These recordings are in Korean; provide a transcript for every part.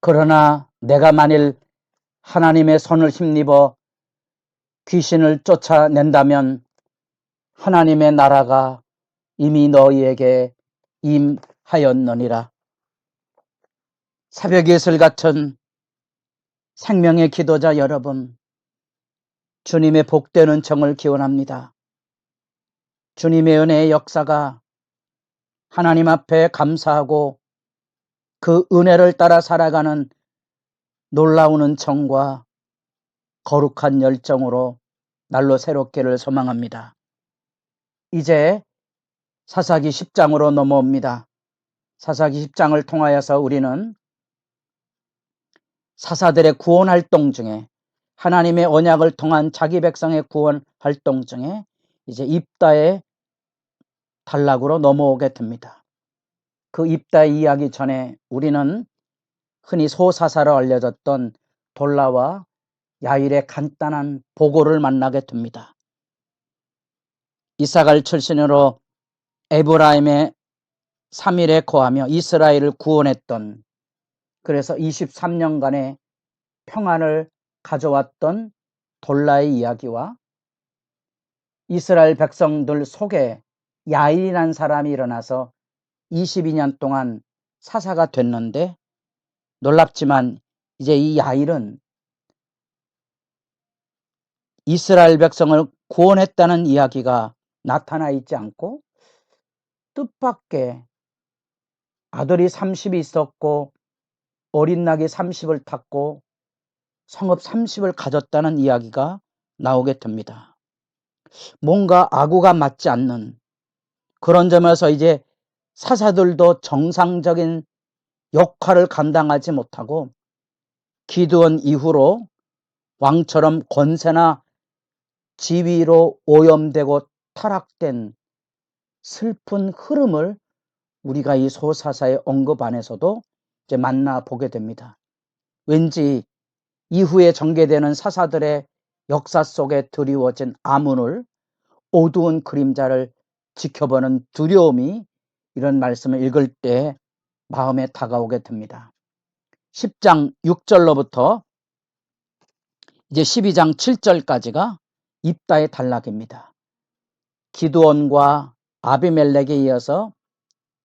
그러나 내가 만일 하나님의 손을 힘입어 귀신을 쫓아낸다면 하나님의 나라가 이미 너희에게 임하였느니라. 새벽 예술 같은 생명의 기도자 여러분, 주님의 복되는 정을 기원합니다. 주님의 은혜의 역사가 하나님 앞에 감사하고 그 은혜를 따라 살아가는 놀라운 정과 거룩한 열정으로 날로 새롭기를 소망합니다. 이제 사사기 10장으로 넘어옵니다. 사사기 10장을 통하여서 우리는 사사들의 구원 활동 중에 하나님의 언약을 통한 자기 백성의 구원 활동 중에 이제 입다의 단락으로 넘어오게 됩니다. 그 입다의 이야기 전에 우리는 흔히 소사사로 알려졌던 돌라와 야일의 간단한 보고를 만나게 됩니다. 이사갈 출신으로 에브라임의 3일에 거하며 이스라엘을 구원했던, 그래서 23년간의 평안을 가져왔던 돌라의 이야기와 이스라엘 백성들 속에 야일이라는 사람이 일어나서 22년 동안 사사가 됐는데, 놀랍지만 이제 이 야일은 이스라엘 백성을 구원했다는 이야기가 나타나 있지 않고 뜻밖의 아들이 30이 있었고 어린 낙이 30을 탔고 성읍 30을 가졌다는 이야기가 나오게 됩니다. 뭔가 아구가 맞지 않는 그런 점에서 이제 사사들도 정상적인 역할을 감당하지 못하고 기드온 이후로 왕처럼 권세나 지위로 오염되고 타락된 슬픈 흐름을 우리가 이 소사사의 언급 안에서도 이제 만나보게 됩니다. 왠지 이후에 전개되는 사사들의 역사 속에 드리워진 암운을, 어두운 그림자를 지켜보는 두려움이 이런 말씀을 읽을 때 마음에 다가오게 됩니다. 10장 6절로부터 이제 12장 7절까지가 입다의 단락입니다. 기드온과 아비멜렉에 이어서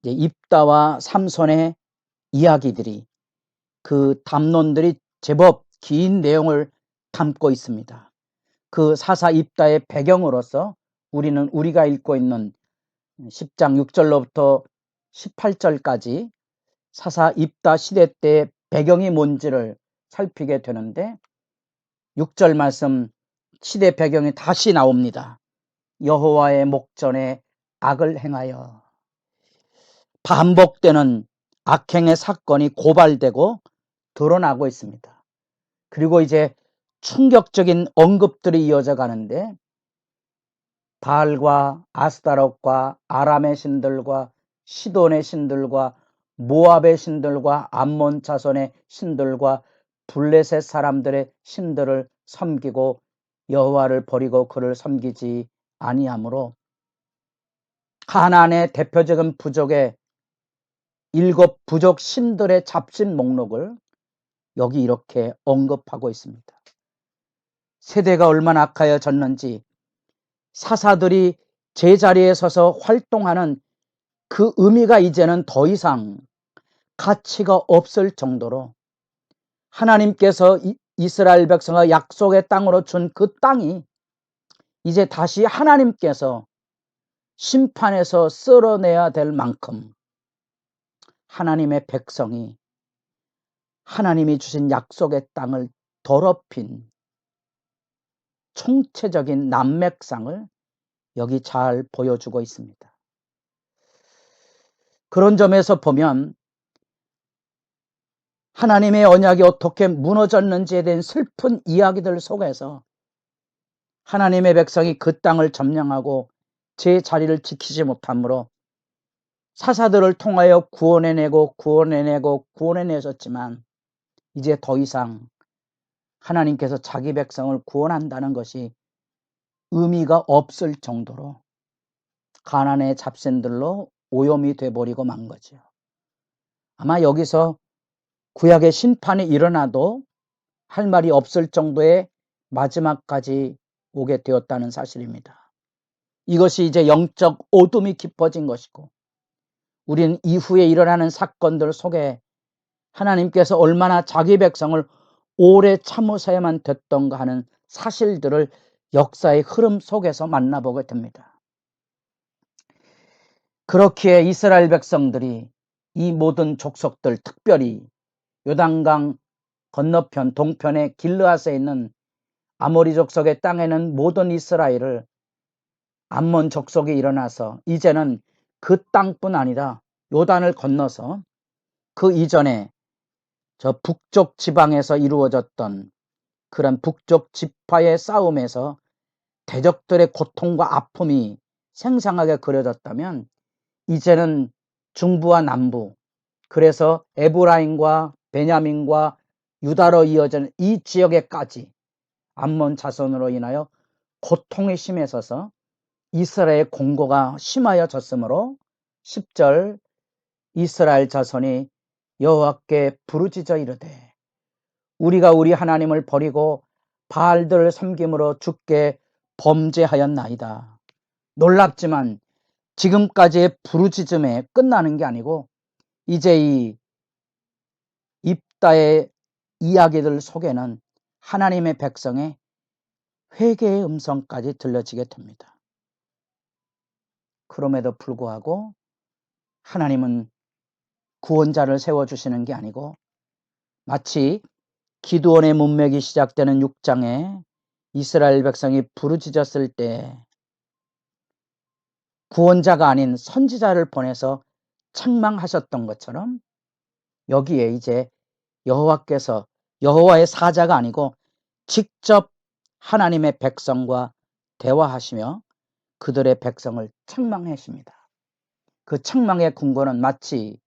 이제 입다와 삼손의 이야기들이, 그 담론들이 제법 긴 내용을 담고 있습니다. 그 사사 입다의 배경으로서 우리는 우리가 읽고 있는 10장 6절로부터 18절까지 사사 입다 시대 때의 배경이 뭔지를 살피게 되는데, 6절 말씀 시대 배경이 다시 나옵니다. 여호와의 목전에 악을 행하여. 반복되는 악행의 사건이 고발되고 드러나고 있습니다. 그리고 이제 충격적인 언급들이 이어져 가는데, 바알과 아스타롯과 아람의 신들과 시돈의 신들과 모압의 신들과 암몬 자손의 신들과 블레셋 사람들의 신들을 섬기고 여호와를 버리고 그를 섬기지 아니하므로 가나안의 대표적인 부족의 7 부족 신들의 잡신 목록을 여기 이렇게 언급하고 있습니다. 세대가 얼마나 악하여졌는지 사사들이 제자리에 서서 활동하는 그 의미가 이제는 더 이상 가치가 없을 정도로 하나님께서 이스라엘 백성의 약속의 땅으로 준 그 땅이 이제 다시 하나님께서 심판해서 쓸어내야 될 만큼 하나님의 백성이 하나님이 주신 약속의 땅을 더럽힌 총체적인 난맥상을 여기 잘 보여주고 있습니다. 그런 점에서 보면 하나님의 언약이 어떻게 무너졌는지에 대한 슬픈 이야기들 속에서 하나님의 백성이 그 땅을 점령하고 제 자리를 지키지 못함으로 사사들을 통하여 구원해내셨지만 이제 더 이상 하나님께서 자기 백성을 구원한다는 것이 의미가 없을 정도로 가나안의 잡신들로 오염이 돼버리고 만 거죠. 아마 여기서 구약의 심판이 일어나도 할 말이 없을 정도의 마지막까지 오게 되었다는 사실입니다. 이것이 이제 영적 어둠이 깊어진 것이고, 우리는 이후에 일어나는 사건들 속에 하나님께서 얼마나 자기 백성을 오래 참으셔야만 됐던가 하는 사실들을 역사의 흐름 속에서 만나보게 됩니다. 그렇기에 이스라엘 백성들이 이 모든 족속들, 특별히 요단강 건너편 동편의 길르앗에 있는 아모리 족속의 땅에는 모든 이스라엘을 암몬 족속이 일어나서 이제는 그 땅뿐 아니라 요단을 건너서 그 이전에 저 북쪽 지방에서 이루어졌던 그런 북쪽 지파의 싸움에서 대적들의 고통과 아픔이 생생하게 그려졌다면, 이제는 중부와 남부, 그래서 에브라임과 베냐민과 유다로 이어지는 이 지역에까지 암몬 자손으로 인하여 고통이 심해져서 이스라엘의 공고가 심하여졌으므로 10절 이스라엘 자손이 여호와께 부르짖어 이르되 우리가 우리 하나님을 버리고 바알들을 섬김으로 주께 범죄하였나이다. 놀랍지만 지금까지의 부르짖음에 끝나는 게 아니고 이제 이 입다의 이야기들 속에는 하나님의 백성의 회개의 음성까지 들려지게 됩니다. 그럼에도 불구하고 하나님은 구원자를 세워주시는 게 아니고 마치 기드온의 문맥이 시작되는 6장에 이스라엘 백성이 부르짖었을 때 구원자가 아닌 선지자를 보내서 책망하셨던 것처럼 여기에 이제 여호와께서 여호와의 사자가 아니고 직접 하나님의 백성과 대화하시며 그들의 백성을 책망하십니다. 그 책망의 근거는 마치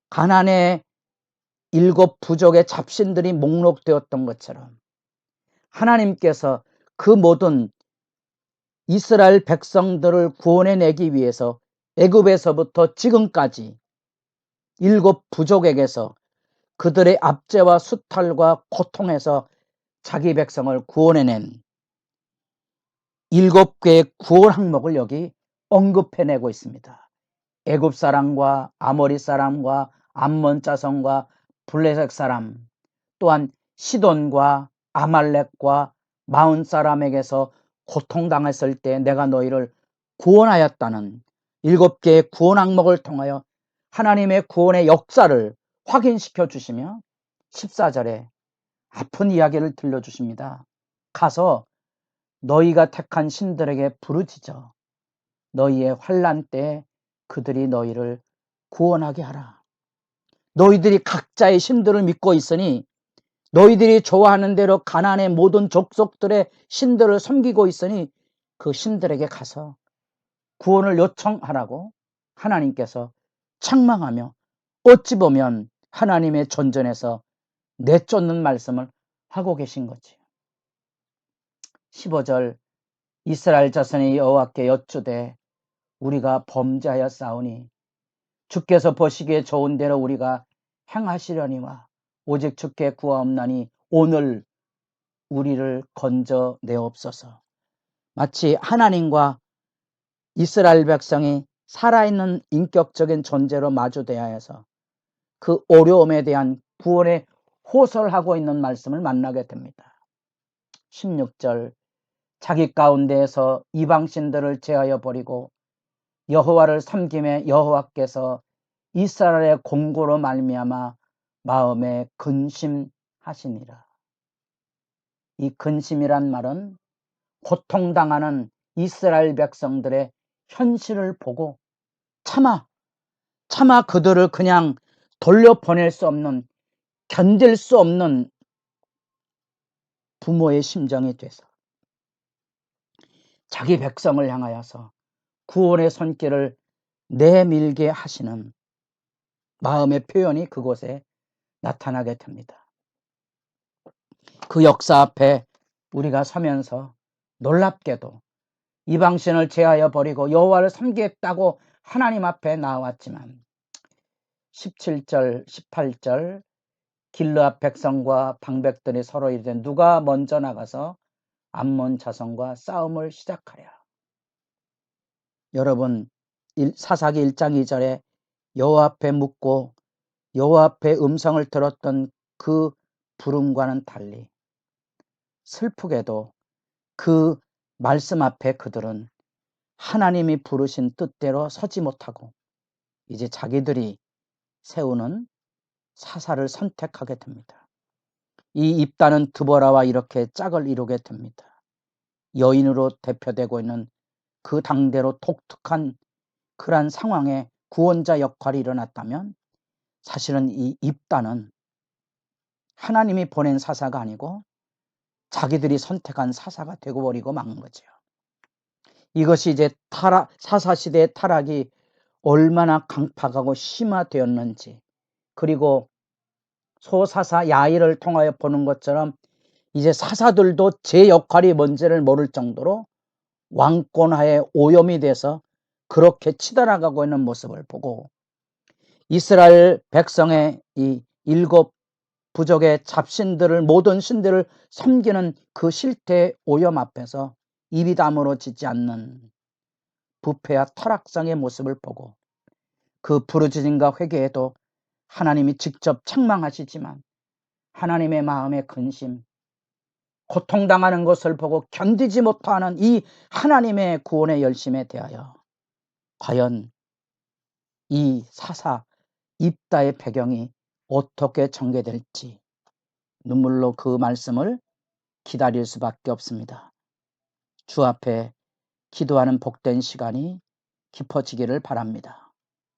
가나안의 7 부족의 잡신들이 목록되었던 것처럼 하나님께서 그 모든 이스라엘 백성들을 구원해내기 위해서 애굽에서부터 지금까지 7 부족에게서 그들의 압제와 수탈과 고통에서 자기 백성을 구원해낸 7개의 구원 항목을 여기 언급해내고 있습니다. 애굽 사람과 아모리 사람과 암몬 자손과 블레셋 사람, 또한 시돈과 아말렉과 마온 사람에게서 고통당했을 때 내가 너희를 구원하였다는 7개의 구원 항목을 통하여 하나님의 구원의 역사를 확인시켜 주시며 14절에 아픈 이야기를 들려주십니다. 가서 너희가 택한 신들에게 부르짖어 너희의 환난 때에 그들이 너희를 구원하게 하라. 너희들이 각자의 신들을 믿고 있으니 너희들이 좋아하는 대로 가나안의 모든 족속들의 신들을 섬기고 있으니 그 신들에게 가서 구원을 요청하라고 하나님께서 책망하며 어찌 보면 하나님의 존전에서 내쫓는 말씀을 하고 계신 거지요. 15절 이스라엘 자손이 여호와께 여쭈되 우리가 범죄하여 싸우니 주께서 보시기에 좋은 대로 우리가 행하시려니와 오직 주께 구하옵나니 오늘 우리를 건져내옵소서. 마치 하나님과 이스라엘 백성이 살아있는 인격적인 존재로 마주대야 해서 그 어려움에 대한 구원의 호소를 하고 있는 말씀을 만나게 됩니다. 16절 자기 가운데에서 이방신들을 제하여 버리고 여호와를 섬김에 여호와께서 이스라엘의 공고로 말미암아 마음에 근심하시니라. 이 근심이란 말은 고통당하는 이스라엘 백성들의 현실을 보고 차마 그들을 그냥 돌려보낼 수 없는, 견딜 수 없는 부모의 심정이 돼서 자기 백성을 향하여서 구원의 손길을 내밀게 하시는 마음의 표현이 그곳에 나타나게 됩니다. 그 역사 앞에 우리가 서면서 놀랍게도 이방신을 제하여 버리고 여호와를 섬기겠다고 하나님 앞에 나왔지만 17절 18절 길르앗 백성과 방백들이 서로 이르되 누가 먼저 나가서 암몬 자손과 싸움을 시작하랴. 여러분, 사사기 1장 2절에 여호와 앞에 묻고 여호와 앞에 음성을 들었던 그 부름과는 달리 슬프게도 그 말씀 앞에 그들은 하나님이 부르신 뜻대로 서지 못하고 이제 자기들이 세우는 사사를 선택하게 됩니다. 이 입다는 드보라와 이렇게 짝을 이루게 됩니다. 여인으로 대표되고 있는 그 당대로 독특한 그러한 상황에 구원자 역할이 일어났다면 사실은 이 입다는 하나님이 보낸 사사가 아니고 자기들이 선택한 사사가 되고 버리고 만 거죠. 이것이 이제 사사시대의 타락이 얼마나 강팍하고 심화되었는지, 그리고 소사사 야일을 통하여 보는 것처럼 이제 사사들도 제 역할이 뭔지를 모를 정도로 왕권하에 오염이 돼서 그렇게 치달아가고 있는 모습을 보고, 이스라엘 백성의 이 7 부족의 잡신들을, 모든 신들을 섬기는 그 실태의 오염 앞에서 입이 다물어지지 않는 부패와 타락성의 모습을 보고, 그 부르짖음과 회개에도 하나님이 직접 책망하시지만 하나님의 마음의 근심, 고통당하는 것을 보고 견디지 못하는 이 하나님의 구원의 열심에 대하여 과연 이 사사 입다의 배경이 어떻게 전개될지 눈물로 그 말씀을 기다릴 수밖에 없습니다. 주 앞에 기도하는 복된 시간이 깊어지기를 바랍니다.